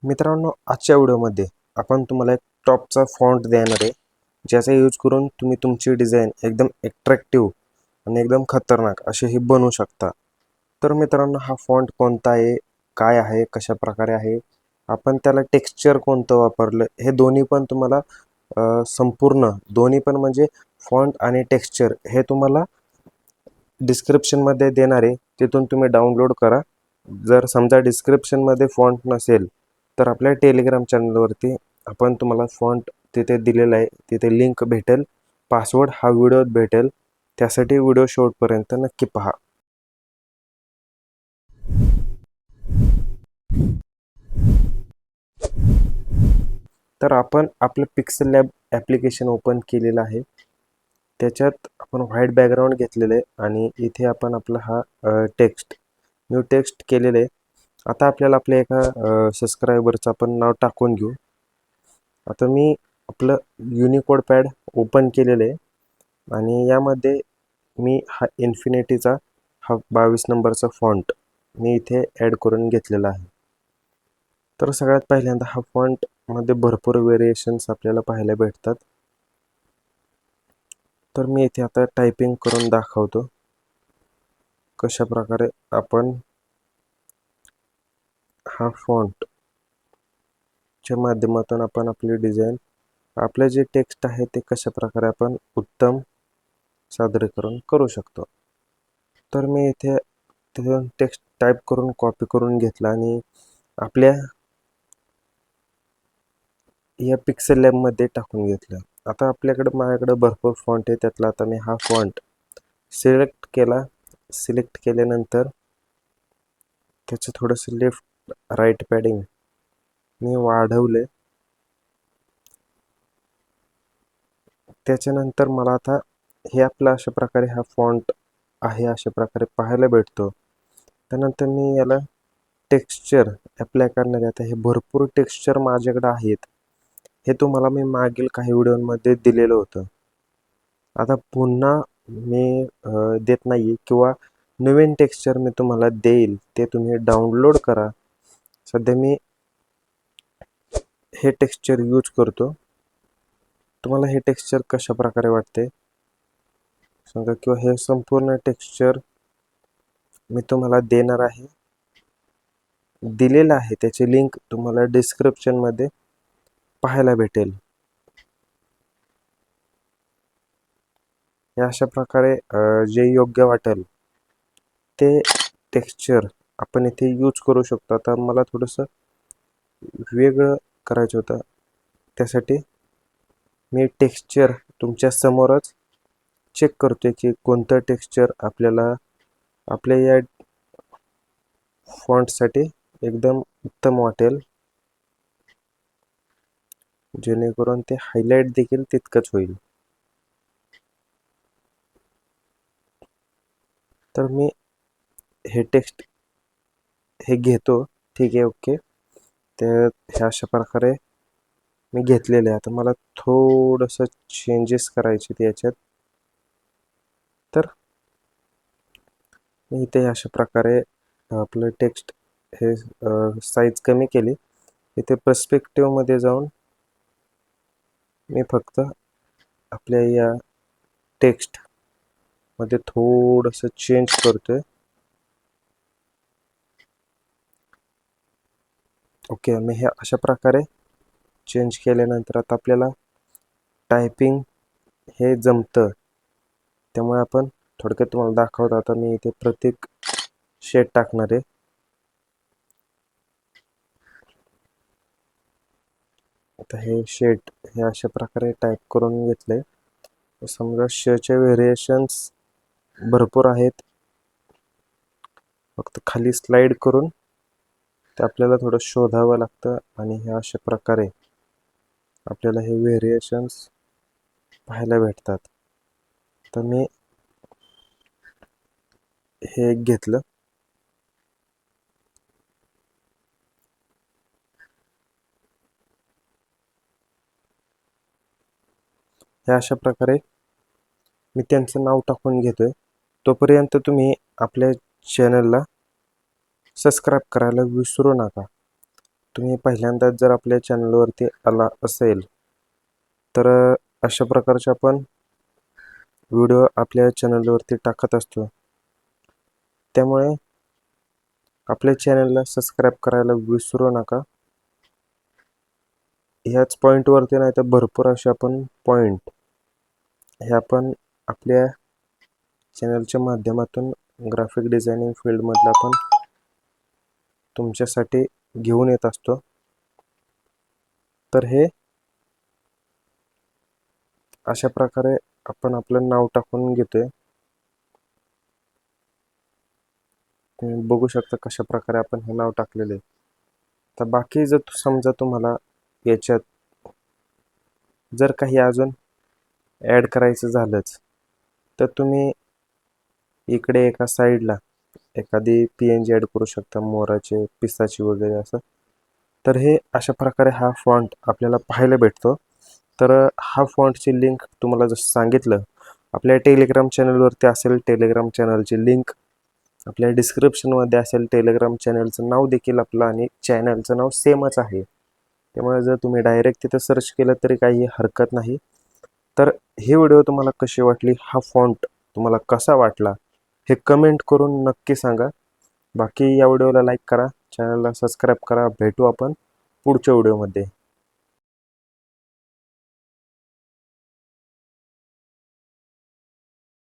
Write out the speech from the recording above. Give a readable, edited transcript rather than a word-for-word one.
मित्रांनो, आजच्या व्हिडिओमध्ये आपण तुम्हाला एक टॉपचा फॉन्ट देणार आहे, ज्याचा यूज करून तुम्ही तुमची डिझाईन एकदम अट्रॅक्टिव्ह आणि एकदम खतरनाक अशी ही बनवू शकता. तर मित्रांनो, हा फॉन्ट कोणता आहे, काय आहे, कशा प्रकारे आहे, आपण त्याला टेक्स्चर कोणतं वापरलं, हे दोन्ही पण तुम्हाला संपूर्ण दोन्ही पण म्हणजे फॉन्ट आणि टेक्स्चर हे तुम्हाला डिस्क्रिप्शनमध्ये देणार आहे. तिथून तुम्ही डाउनलोड करा. जर समजा डिस्क्रिप्शनमध्ये फॉन्ट नसेल तर आपल्या टेलिग्राम चॅनलवरती आपण तुम्हाला फॉन्ट तिथे दिलेला आहे, तिथे लिंक भेटेल, पासवर्ड हा व्हिडिओत भेटेल. त्यासाठी व्हिडिओ शेवटपर्यंत नक्की पहा. तर आपण आपलं पिक्सल लॅब ॲप्लिकेशन ओपन केलेलं आहे. त्याच्यात आपण व्हाईट बॅकग्राऊंड घेतलेलं आहे आणि इथे आपण आपला हा न्यू टेक्स्ट केलेलं आहे. आता आपल्याला आपल्या एका सबस्क्रायबरचं आपण नाव टाकून घेऊ. आता मी आपलं युनिकोड पॅड ओपन केलेलं आहे आणि यामध्ये मी हा इन्फिनिटीचा हा 22 नंबरचा फॉन्ट मी इथे ॲड करून घेतलेला आहे. तर सगळ्यात पहिल्यांदा हा फॉन्टमध्ये भरपूर व्हेरिएशन्स आपल्याला पाहायला भेटतात. तर मी इथे आता टायपिंग करून दाखवतो कशा प्रकारे आपण हा फॉन्ट च्या माध्यमातून आपण आपली डिझाईन, आपले जे टेक्स्ट आहे ते कशा प्रकारे आपण उत्तम सादरीकरण करू शकतो. तर मी इथे तिथून टेक्स्ट टाईप करून कॉपी करून घेतला आणि आपल्या या पिक्सल लॅबमध्ये टाकून घेतलं. आता माझ्याकडे भरपूर फॉन्ट आहे, त्यातला आता मी हा फॉन्ट सिलेक्ट केला. सिलेक्ट केल्यानंतर त्याचं थोडंसं लेफ्ट राईट पॅडिंग मी वाढवले. त्याच्यानंतर मला आता हे आपलं अशा प्रकारे हा फॉन्ट आहे अशा प्रकारे पाहायला भेटतो. त्यानंतर मी याला टेक्स्चर अप्लाय करणार. आता हे भरपूर टेक्स्चर माझ्याकडे आहेत, हे तुम्हाला मी मागील काही व्हिडिओमध्ये दिलेलं होतं. आता पुन्हा मी देत नाही किंवा नवीन टेक्स्चर मी तुम्हाला देईल, ते तुम्ही डाउनलोड करा. सध्या मी हे टेक्स्चर यूज करतो. तुम्हाला हे टेक्स्चर कशा प्रकारे वाटते सांगा, किंवा हे संपूर्ण टेक्स्चर मी तुम्हाला देणार आहे, दिलेलं आहे. त्याची लिंक तुम्हाला डिस्क्रिप्शनमध्ये पाहायला भेटेल. या अशा प्रकारे जे योग्य वाटेल ते टेक्स्चर आपण इथे यूज करू शकतो. आता मला थोडंसं वेगळं करायचं होतं, त्यासाठी मी टेक्स्चर तुमच्या समोरच चेक करतोय की कोणतं टेक्स्चर आपल्याला आपल्या या फॉन्टसाठी एकदम उत्तम वाटेल, जेणेकरून ते हायलाईट देखील तितकंच होईल. तर मी हे टेक्स्ट हे घेतो. ठीक आहे, ओके. हे अशा प्रकारे मी घेतलेले आहे. आता मला थोडंसं चेंजेस करायचे याच्यात. तर मी इथे अशा प्रकारे आपलं टेक्स्ट हे साईज कमी केली. इथे पर्स्पेक्टिव्हमध्ये जाऊन मी फक्त आपल्या या टेक्स्टमध्ये थोडंसं चेंज करतोय. ओके, मी हे अशा प्रकारे चेंज केल्यानंतर आता आपल्याला टायपिंग हे जमतं. त्यामुळे आपण थोडक्यात तुम्हाला दाखवतो. आता मी इथे प्रत्येक शेड टाकणार आहे. आता हे शेड हे अशा प्रकारे टाईप करून घेतले. समजा शेडचे व्हेरिएशन्स भरपूर आहेत, फक्त खाली स्लाइड करून ते आपल्याला थोडं शोधावं लागतं आणि हे अशा प्रकारे आपल्याला हे व्हेरिएशन्स पाहायला भेटतात. तर मी हे एक घेतलं. हे अशा प्रकारे मी त्यांचं नाव टाकून घेतोय. तोपर्यंत तुम्ही आपल्या चॅनलला सबस्क्राईब करायला विसरू नका. तुम्ही पहिल्यांदाच जर आपल्या चॅनलवरती आला असेल तर अशा प्रकारचे आपण व्हिडिओ आपल्या चॅनलवरती टाकत असतो, त्यामुळे आपल्या चॅनलला सबस्क्राईब करायला विसरू नका. ह्याच पॉईंटवरती नाही तर भरपूर असे आपण पॉईंट हे आपण आपल्या चॅनलच्या माध्यमातून ग्राफिक डिझायनिंग फील्डमधलं आपण तुमच्यासाठी घेऊन येत असतो. तर हे अशा प्रकारे आपण आपलं नाव टाकून घेतोय. तुम्ही बघू शकता कशा प्रकारे आपण हे नाव टाकलेले. तर बाकी जर समजा तुम्हाला याच्यात जर काही अजून ॲड करायचं झालंच तर तुम्ही इकडे एका साईडला एखादी PNG ॲड करू शकता, मोराचे, पिसाची वगैरे असं. तर हे अशा प्रकारे हा फॉन्ट आपल्याला पाहायला भेटतो. तर हा फॉन्टची लिंक तुम्हाला जसं सांगितलं आपल्या टेलिग्राम चॅनलवरती असेल. टेलिग्राम चॅनलची लिंक आपल्या डिस्क्रिप्शनमध्ये असेल. टेलिग्राम चॅनलचं नाव देखील आपलं आणि चॅनलचं नाव सेमच आहे, त्यामुळे जर तुम्ही डायरेक्ट तिथं सर्च केलं तरी काही हरकत नाही. तर ही व्हिडिओ तुम्हाला कशी वाटली, हा फॉन्ट तुम्हाला कसा वाटला हे कमेंट करून नक्की सांगा. बाकी या व्हिडिओला लाईक करा, चॅनलला सबस्क्राईब करा. भेटू आपण पुढच्या व्हिडिओमध्ये.